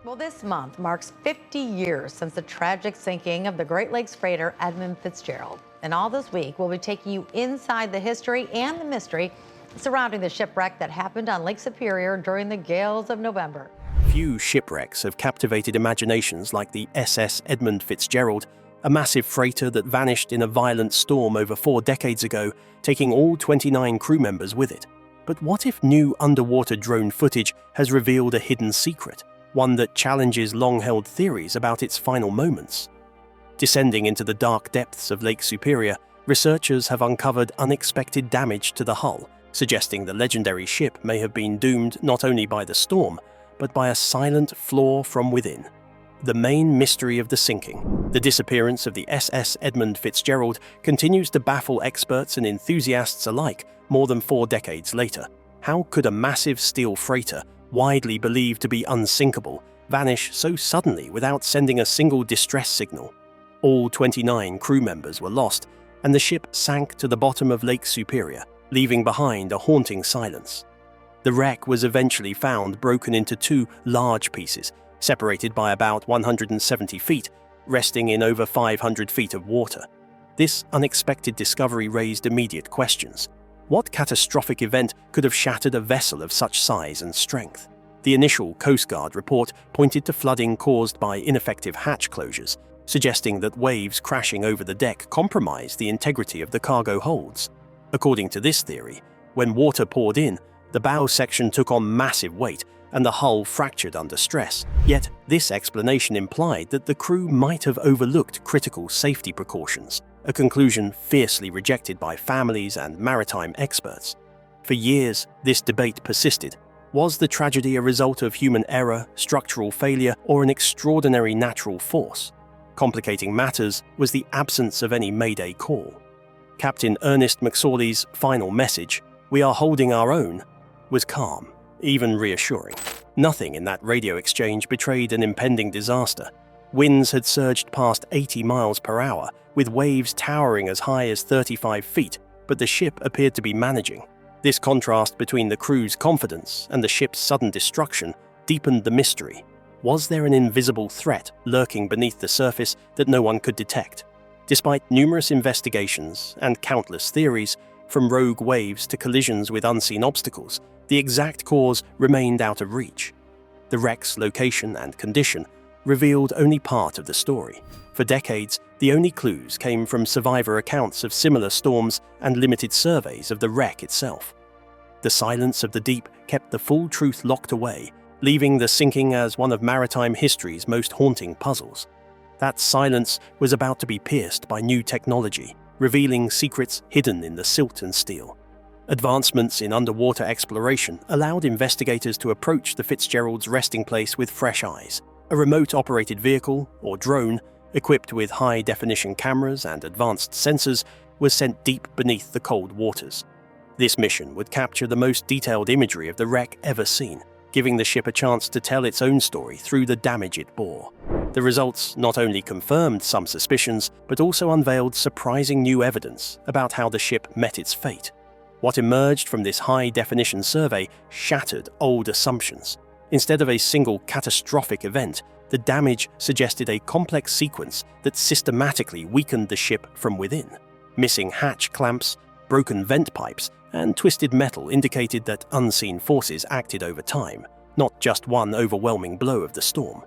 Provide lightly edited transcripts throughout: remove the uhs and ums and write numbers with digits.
Well, this month marks 50 years since the tragic sinking of the Great Lakes freighter Edmund Fitzgerald. And all this week, we'll be taking you inside the history and the mystery surrounding the shipwreck that happened on Lake Superior during the gales of November. Few shipwrecks have captivated imaginations like the SS Edmund Fitzgerald, a massive freighter that vanished in a violent storm over 4 decades ago, taking all 29 crew members with it. But what if new underwater drone footage has revealed a hidden secret? One that challenges long-held theories about its final moments. Descending into the dark depths of Lake Superior, researchers have uncovered unexpected damage to the hull, suggesting the legendary ship may have been doomed not only by the storm, but by a silent flaw from within. The main mystery of the sinking, the disappearance of the SS Edmund Fitzgerald, continues to baffle experts and enthusiasts alike more than 4 decades later. How could a massive steel freighter, widely believed to be unsinkable, vanish so suddenly without sending a single distress signal? All 29 crew members were lost, and the ship sank to the bottom of Lake Superior, leaving behind a haunting silence. The wreck was eventually found broken into 2 large pieces, separated by about 170 feet, resting in over 500 feet of water. This unexpected discovery raised immediate questions. What catastrophic event could have shattered a vessel of such size and strength? The initial Coast Guard report pointed to flooding caused by ineffective hatch closures, suggesting that waves crashing over the deck compromised the integrity of the cargo holds. According to this theory, when water poured in, the bow section took on massive weight and the hull fractured under stress. Yet, this explanation implied that the crew might have overlooked critical safety precautions, a conclusion fiercely rejected by families and maritime experts. For years, this debate persisted. Was the tragedy a result of human error, structural failure, or an extraordinary natural force? Complicating matters was the absence of any Mayday call. Captain Ernest McSorley's final message, "We are holding our own," was calm, even reassuring. Nothing in that radio exchange betrayed an impending disaster. Winds had surged past 80 miles per hour, with waves towering as high as 35 feet, but the ship appeared to be managing. This contrast between the crew's confidence and the ship's sudden destruction deepened the mystery. Was there an invisible threat lurking beneath the surface that no one could detect? Despite numerous investigations and countless theories, from rogue waves to collisions with unseen obstacles, the exact cause remained out of reach. The wreck's location and condition revealed only part of the story. For decades, the only clues came from survivor accounts of similar storms and limited surveys of the wreck itself. The silence of the deep kept the full truth locked away, leaving the sinking as one of maritime history's most haunting puzzles. That silence was about to be pierced by new technology, revealing secrets hidden in the silt and steel. Advancements in underwater exploration allowed investigators to approach the Fitzgerald's resting place with fresh eyes. A remote-operated vehicle, or drone, equipped with high-definition cameras and advanced sensors, was sent deep beneath the cold waters. This mission would capture the most detailed imagery of the wreck ever seen, giving the ship a chance to tell its own story through the damage it bore. The results not only confirmed some suspicions, but also unveiled surprising new evidence about how the ship met its fate. What emerged from this high-definition survey shattered old assumptions. Instead of a single catastrophic event, the damage suggested a complex sequence that systematically weakened the ship from within. Missing hatch clamps, broken vent pipes, and twisted metal indicated that unseen forces acted over time, not just one overwhelming blow of the storm.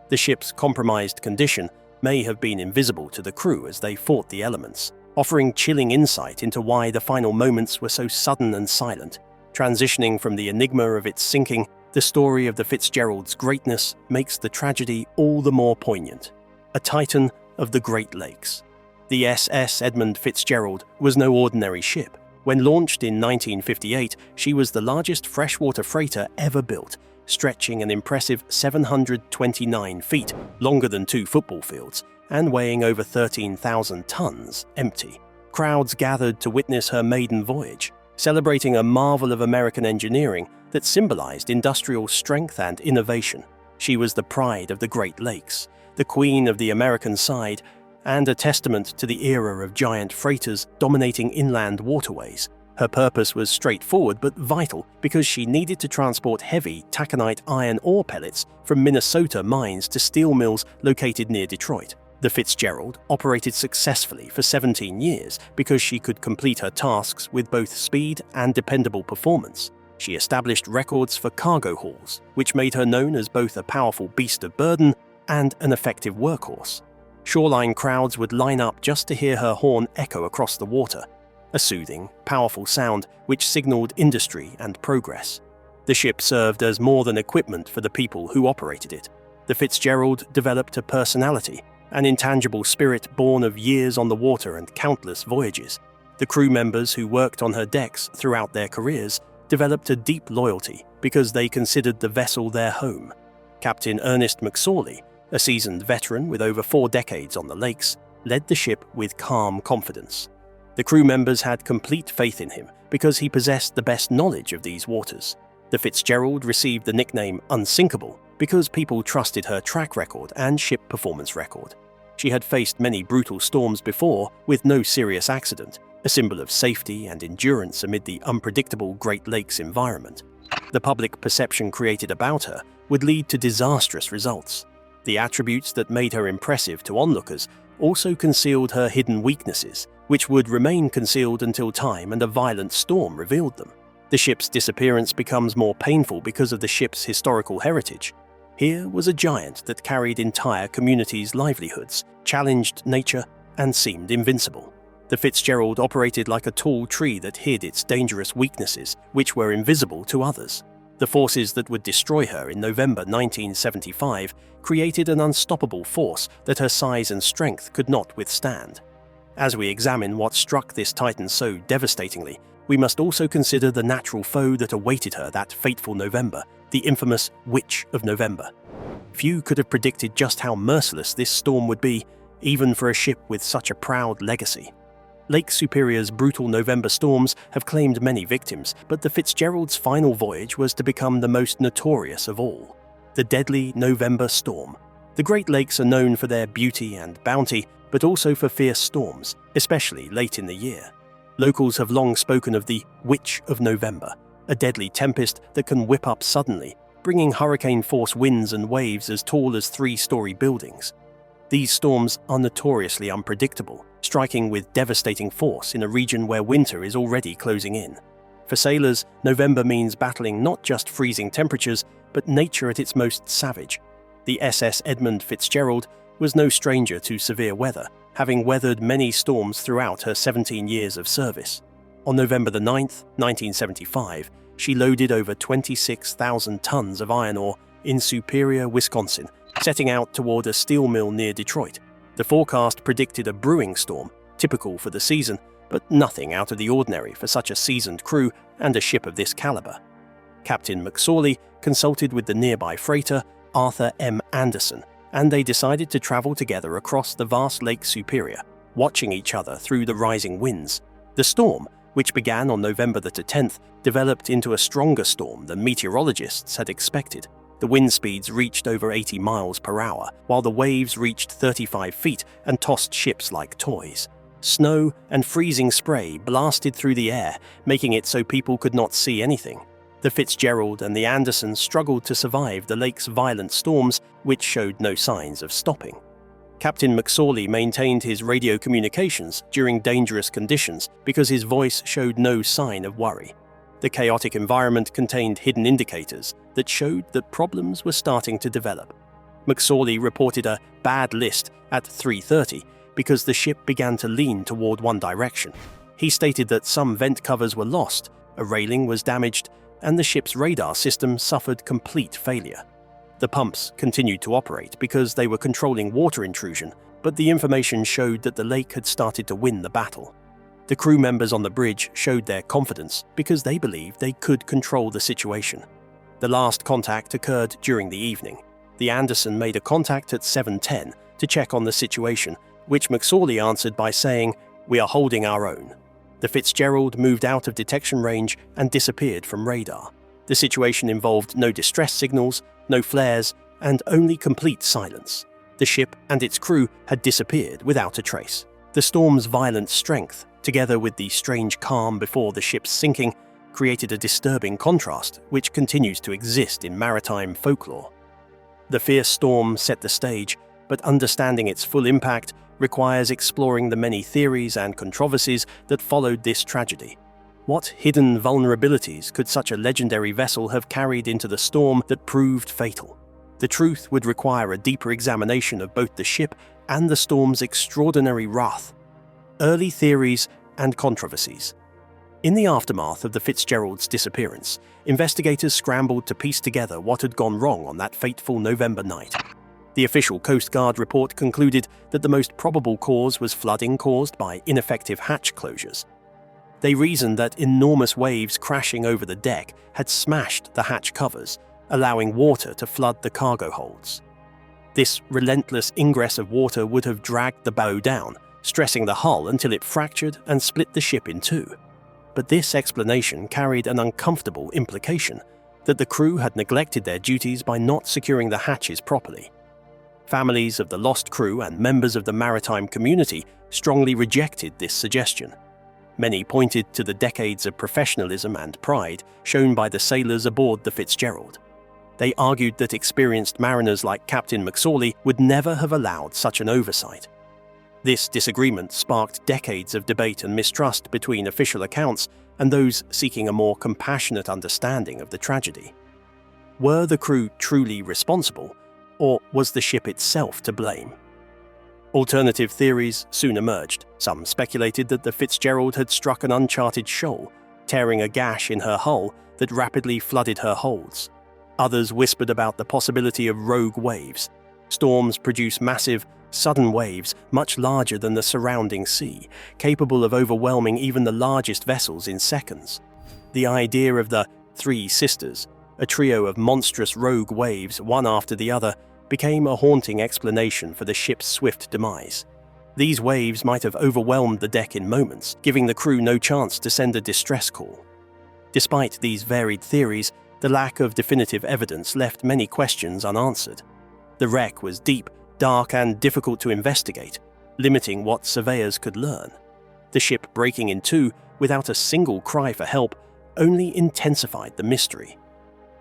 The ship's compromised condition may have been invisible to the crew as they fought the elements, offering chilling insight into why the final moments were so sudden and silent. Transitioning from the enigma of its sinking, the story of the Fitzgerald's greatness makes the tragedy all the more poignant. A titan of the Great Lakes. The SS Edmund Fitzgerald was no ordinary ship. When launched in 1958, she was the largest freshwater freighter ever built, stretching an impressive 729 feet, longer than 2 football fields, and weighing over 13,000 tons empty. Crowds gathered to witness her maiden voyage, celebrating a marvel of American engineering that symbolized industrial strength and innovation. She was the pride of the Great Lakes, the queen of the American side, and a testament to the era of giant freighters dominating inland waterways. Her purpose was straightforward but vital because she needed to transport heavy taconite iron ore pellets from Minnesota mines to steel mills located near Detroit. The Fitzgerald operated successfully for 17 years because she could complete her tasks with both speed and dependable performance. She established records for cargo hauls, which made her known as both a powerful beast of burden and an effective workhorse. Shoreline crowds would line up just to hear her horn echo across the water, a soothing, powerful sound which signaled industry and progress. The ship served as more than equipment for the people who operated it. The Fitzgerald developed a personality, an intangible spirit born of years on the water and countless voyages. The crew members who worked on her decks throughout their careers developed a deep loyalty because they considered the vessel their home. Captain Ernest McSorley, a seasoned veteran with over 4 decades on the lakes, led the ship with calm confidence. The crew members had complete faith in him because he possessed the best knowledge of these waters. The Fitzgerald received the nickname Unsinkable because people trusted her track record and ship performance record. She had faced many brutal storms before with no serious accident, a symbol of safety and endurance amid the unpredictable Great Lakes environment. The public perception created about her would lead to disastrous results. The attributes that made her impressive to onlookers also concealed her hidden weaknesses, which would remain concealed until time and a violent storm revealed them. The ship's disappearance becomes more painful because of the ship's historical heritage. Here was a giant that carried entire communities' livelihoods, challenged nature, and seemed invincible. The Fitzgerald operated like a tall tree that hid its dangerous weaknesses, which were invisible to others. The forces that would destroy her in November 1975 created an unstoppable force that her size and strength could not withstand. As we examine what struck this titan so devastatingly, we must also consider the natural foe that awaited her that fateful November, the infamous Witch of November. Few could have predicted just how merciless this storm would be, even for a ship with such a proud legacy. Lake Superior's brutal November storms have claimed many victims, but the Fitzgerald's final voyage was to become the most notorious of all. The deadly November storm. The Great Lakes are known for their beauty and bounty, but also for fierce storms, especially late in the year. Locals have long spoken of the Witch of November, a deadly tempest that can whip up suddenly, bringing hurricane-force winds and waves as tall as 3-story buildings. These storms are notoriously unpredictable, striking with devastating force in a region where winter is already closing in. For sailors, November means battling not just freezing temperatures, but nature at its most savage. The SS Edmund Fitzgerald was no stranger to severe weather, having weathered many storms throughout her 17 years of service. On November 9, 1975, she loaded over 26,000 tons of iron ore in Superior, Wisconsin, setting out toward a steel mill near Detroit. The forecast predicted a brewing storm, typical for the season, but nothing out of the ordinary for such a seasoned crew and a ship of this caliber. Captain McSorley consulted with the nearby freighter, Arthur M. Anderson, and they decided to travel together across the vast Lake Superior, watching each other through the rising winds. The storm, which began on November the 10th, developed into a stronger storm than meteorologists had expected. The wind speeds reached over 80 miles per hour, while the waves reached 35 feet and tossed ships like toys. Snow and freezing spray blasted through the air, making it so people could not see anything. The Fitzgerald and the Anderson struggled to survive the lake's violent storms, which showed no signs of stopping. Captain McSorley maintained his radio communications during dangerous conditions because his voice showed no sign of worry. The chaotic environment contained hidden indicators that showed that problems were starting to develop. McSorley reported a bad list at 3:30 because the ship began to lean toward one direction. He stated that some vent covers were lost, a railing was damaged, and the ship's radar system suffered complete failure. The pumps continued to operate because they were controlling water intrusion, but the information showed that the lake had started to win the battle. The crew members on the bridge showed their confidence because they believed they could control the situation. The last contact occurred during the evening. The Anderson made a contact at 7:10 to check on the situation, which McSorley answered by saying, "We are holding our own." The Fitzgerald moved out of detection range and disappeared from radar. The situation involved no distress signals, no flares, and only complete silence. The ship and its crew had disappeared without a trace. The storm's violent strength together with the strange calm before the ship's sinking, created a disturbing contrast which continues to exist in maritime folklore. The fierce storm set the stage, but understanding its full impact requires exploring the many theories and controversies that followed this tragedy. What hidden vulnerabilities could such a legendary vessel have carried into the storm that proved fatal? The truth would require a deeper examination of both the ship and the storm's extraordinary wrath. Early theories and controversies. In the aftermath of the Fitzgerald's disappearance, investigators scrambled to piece together what had gone wrong on that fateful November night. The official Coast Guard report concluded that the most probable cause was flooding caused by ineffective hatch closures. They reasoned that enormous waves crashing over the deck had smashed the hatch covers, allowing water to flood the cargo holds. This relentless ingress of water would have dragged the bow down, stressing the hull until it fractured and split the ship in two. But this explanation carried an uncomfortable implication that the crew had neglected their duties by not securing the hatches properly. Families of the lost crew and members of the maritime community strongly rejected this suggestion. Many pointed to the decades of professionalism and pride shown by the sailors aboard the Fitzgerald. They argued that experienced mariners like Captain McSorley would never have allowed such an oversight. This disagreement sparked decades of debate and mistrust between official accounts and those seeking a more compassionate understanding of the tragedy. Were the crew truly responsible, or was the ship itself to blame? Alternative theories soon emerged. Some speculated that the Fitzgerald had struck an uncharted shoal, tearing a gash in her hull that rapidly flooded her holds. Others whispered about the possibility of rogue waves. Storms produce massive, sudden waves much larger than the surrounding sea, capable of overwhelming even the largest vessels in seconds. The idea of the Three Sisters, a trio of monstrous rogue waves, one after the other, became a haunting explanation for the ship's swift demise. These waves might have overwhelmed the deck in moments, giving the crew no chance to send a distress call. Despite these varied theories, the lack of definitive evidence left many questions unanswered. The wreck was deep, dark, and difficult to investigate, limiting what surveyors could learn. The ship breaking in two without a single cry for help only intensified the mystery.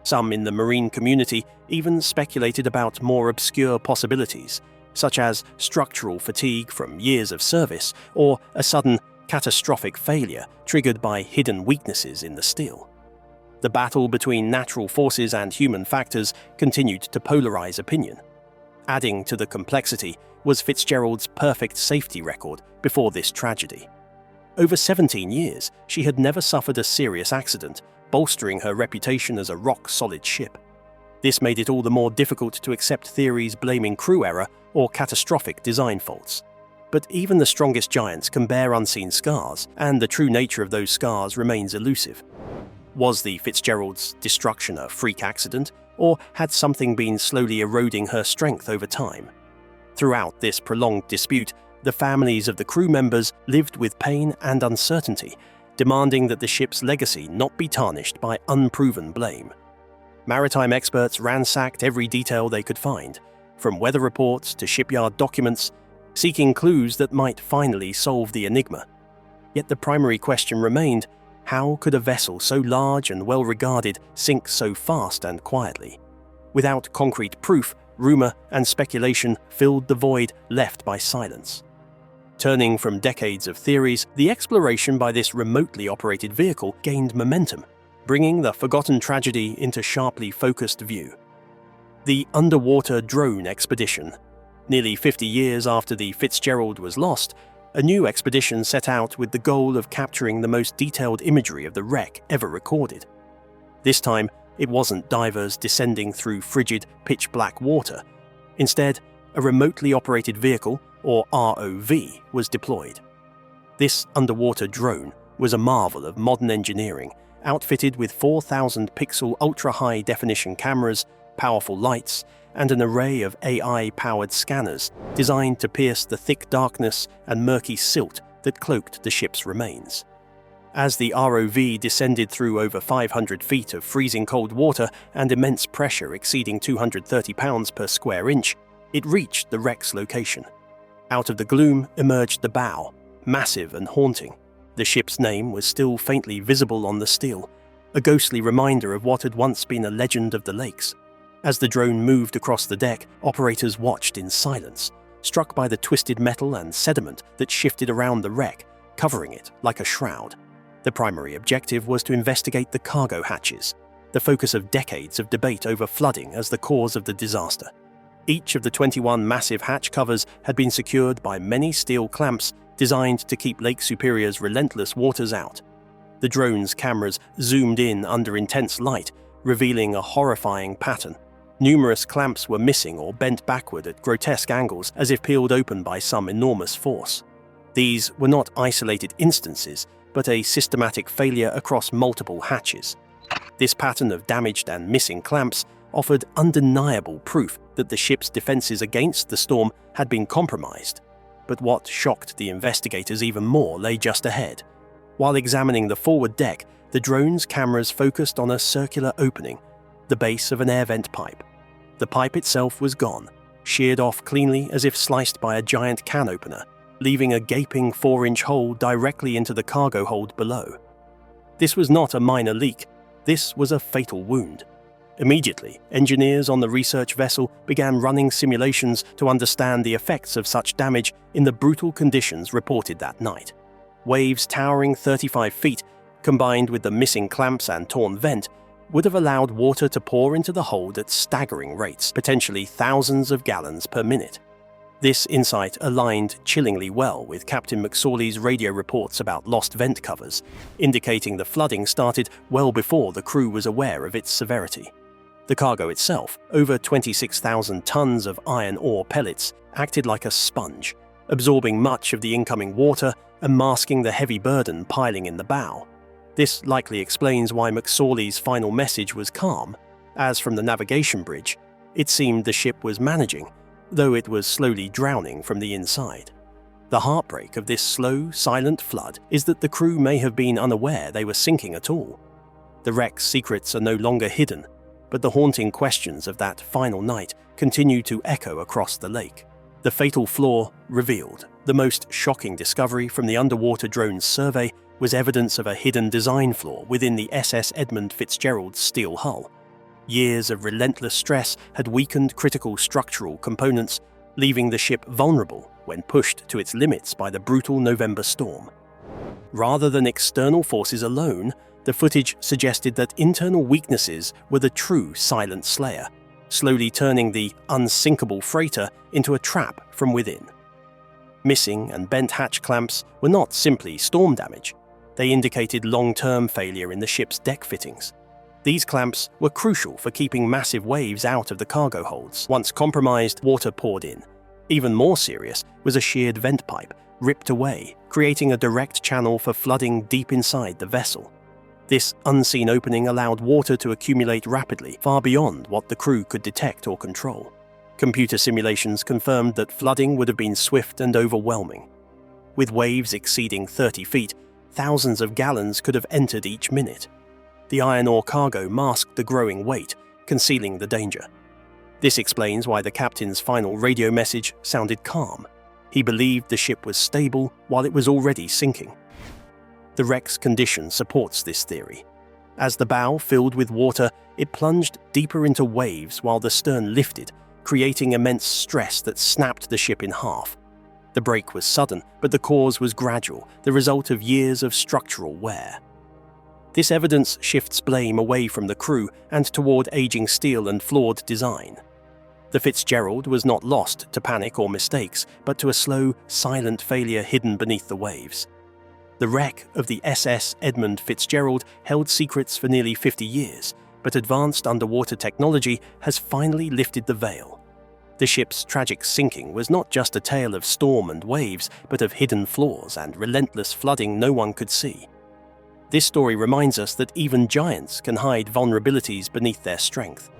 Some in the marine community even speculated about more obscure possibilities, such as structural fatigue from years of service or a sudden, catastrophic failure triggered by hidden weaknesses in the steel. The battle between natural forces and human factors continued to polarize opinion. Adding to the complexity was Fitzgerald's perfect safety record before this tragedy. Over 17 years, she had never suffered a serious accident, bolstering her reputation as a rock-solid ship. This made it all the more difficult to accept theories blaming crew error or catastrophic design faults. But even the strongest giants can bear unseen scars, and the true nature of those scars remains elusive. Was the Fitzgerald's destruction a freak accident, or had something been slowly eroding her strength over time? Throughout this prolonged dispute, the families of the crew members lived with pain and uncertainty, demanding that the ship's legacy not be tarnished by unproven blame. Maritime experts ransacked every detail they could find, from weather reports to shipyard documents, seeking clues that might finally solve the enigma. Yet the primary question remained: how could a vessel so large and well-regarded sink so fast and quietly? Without concrete proof, rumor and speculation filled the void left by silence. Turning from decades of theories, the exploration by this remotely operated vehicle gained momentum, bringing the forgotten tragedy into sharply focused view. The underwater drone expedition. Nearly 50 years after the Fitzgerald was lost, a new expedition set out with the goal of capturing the most detailed imagery of the wreck ever recorded. This time, it wasn't divers descending through frigid, pitch-black water. Instead, a remotely operated vehicle, or ROV, was deployed. This underwater drone was a marvel of modern engineering, outfitted with 4,000-pixel ultra-high-definition cameras, powerful lights, and an array of AI-powered scanners designed to pierce the thick darkness and murky silt that cloaked the ship's remains. As the ROV descended through over 500 feet of freezing cold water and immense pressure exceeding 230 pounds per square inch, it reached the wreck's location. Out of the gloom emerged the bow, massive and haunting. The ship's name was still faintly visible on the steel, a ghostly reminder of what had once been a legend of the lakes. As the drone moved across the deck, operators watched in silence, struck by the twisted metal and sediment that shifted around the wreck, covering it like a shroud. The primary objective was to investigate the cargo hatches, the focus of decades of debate over flooding as the cause of the disaster. Each of the 21 massive hatch covers had been secured by many steel clamps designed to keep Lake Superior's relentless waters out. The drone's cameras zoomed in under intense light, revealing a horrifying pattern. Numerous clamps were missing or bent backward at grotesque angles as if peeled open by some enormous force. These were not isolated instances, but a systematic failure across multiple hatches. This pattern of damaged and missing clamps offered undeniable proof that the ship's defenses against the storm had been compromised. But what shocked the investigators even more lay just ahead. While examining the forward deck, the drone's cameras focused on a circular opening, the base of an air vent pipe. The pipe itself was gone, sheared off cleanly as if sliced by a giant can opener, leaving a gaping 4-inch hole directly into the cargo hold below. This was not a minor leak, this was a fatal wound. Immediately, engineers on the research vessel began running simulations to understand the effects of such damage in the brutal conditions reported that night. Waves towering 35 feet, combined with the missing clamps and torn vent, would have allowed water to pour into the hold at staggering rates, potentially thousands of gallons per minute. This insight aligned chillingly well with Captain McSorley's radio reports about lost vent covers, indicating the flooding started well before the crew was aware of its severity. The cargo itself, over 26,000 tons of iron ore pellets, acted like a sponge, absorbing much of the incoming water and masking the heavy burden piling in the bow. This likely explains why McSorley's final message was calm, as from the navigation bridge, it seemed the ship was managing, though it was slowly drowning from the inside. The heartbreak of this slow, silent flood is that the crew may have been unaware they were sinking at all. The wreck's secrets are no longer hidden, but the haunting questions of that final night continue to echo across the lake. The fatal flaw revealed. The most shocking discovery from the underwater drone's survey was evidence of a hidden design flaw within the SS Edmund Fitzgerald's steel hull. Years of relentless stress had weakened critical structural components, leaving the ship vulnerable when pushed to its limits by the brutal November storm. Rather than external forces alone, the footage suggested that internal weaknesses were the true silent slayer, slowly turning the unsinkable freighter into a trap from within. Missing and bent hatch clamps were not simply storm damage. They indicated long-term failure in the ship's deck fittings. These clamps were crucial for keeping massive waves out of the cargo holds. Once compromised, water poured in. Even more serious was a sheared vent pipe, ripped away, creating a direct channel for flooding deep inside the vessel. This unseen opening allowed water to accumulate rapidly, far beyond what the crew could detect or control. Computer simulations confirmed that flooding would have been swift and overwhelming. With waves exceeding 30 feet, thousands of gallons could have entered each minute. The iron ore cargo masked the growing weight, concealing the danger. This explains why the captain's final radio message sounded calm. He believed the ship was stable while it was already sinking. The wreck's condition supports this theory. As the bow filled with water, it plunged deeper into waves while the stern lifted, creating immense stress that snapped the ship in half. The break was sudden, but the cause was gradual, the result of years of structural wear. This evidence shifts blame away from the crew and toward aging steel and flawed design. The Fitzgerald was not lost to panic or mistakes, but to a slow, silent failure hidden beneath the waves. The wreck of the SS Edmund Fitzgerald held secrets for nearly 50 years, but advanced underwater technology has finally lifted the veil. The ship's tragic sinking was not just a tale of storm and waves, but of hidden flaws and relentless flooding no one could see. This story reminds us that even giants can hide vulnerabilities beneath their strength.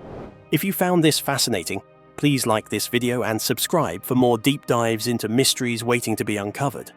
If you found this fascinating, please like this video and subscribe for more deep dives into mysteries waiting to be uncovered.